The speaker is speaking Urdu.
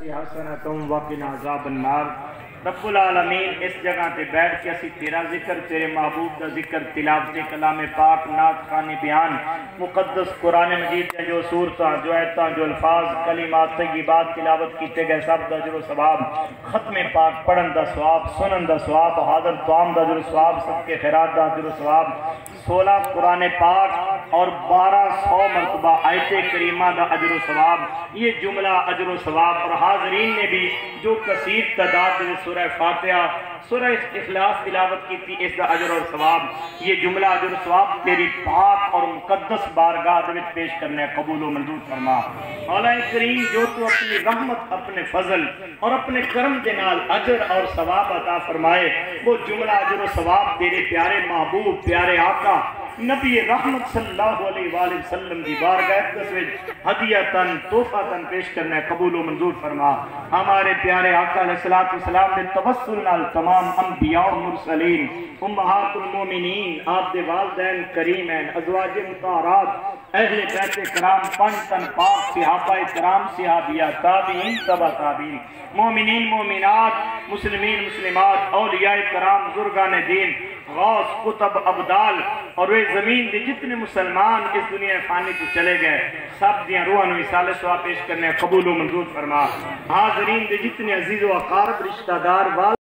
حسنۃ وقنا عذاب النار۔ رب العالمین اس جگہ تے بیٹھ کے اسی تیرا ذکر، تیرے محبوب دا ذکر، تلاوت کلام پاک، نعت خوانی بیان، مقدس قرآن مجید کے جو سورتاں، جو آیتاں، جو الفاظ، کلمات طیبات تلاوت کیتے گئے سب دا اجر و ثواب، ختم پاک پڑھن دا ثواب، سنن دا ثواب، حاضر طعام دا اجر و ثواب، صدقے خیرات دا اجر و ثواب، 16 قرآن پاک اور 1200 مرتبہ آیت کریمہ دا اجر و ثواب، یہ جملہ اجر و ثواب۔ اور حاضرین نے بھی جو کثیر تعداد میں سورہ فاتحہ، سورہ اخلاص تلاوت کی تھی، اس دا اجر اور ثواب، یہ جملہ اجر و ثواب تیری پاک اور مقدس بارگاہ میں پیش کرنے قبول و منظور فرما۔ مولا کریم جو تو اپنی رحمت، اپنے فضل اور اپنے کرم کے نال اجر اور ثواب عطا فرمائے، وہ جملہ اجر و ثواب تیرے پیارے محبوب، پیارے آقا نبی رحمت صلی اللہ علیہ وآلہ وسلم کی بارگاہ اقدس میں ہدیتاً تحفۃً پیش کرنے قبول و منظور فرما۔ ہمارے پیارے آقا علیہ السلام نے توسل نال تمام انبیاء و مرسلین، امہات المومنین، آپ دے والدین کریمین، ازواج مطہرات، اہل بیت کرام، پنج تن پاک، صحابہ کرام، صحابیات، تابعین، تبع تابعین، مومنین مومنات، مسلمین مسلمات، اولیاء کرام، بزرگان دین، غوث، قطب، ابدال اور وہ زمین دے جتنے مسلمان اس دنیا فانی تو چلے گئے، سب دیاں روحاں وصال ثواب پیش کرنے قبول و منظور فرما۔ حاضرین دے جتنے عزیز و اقارب، رشتہ دار،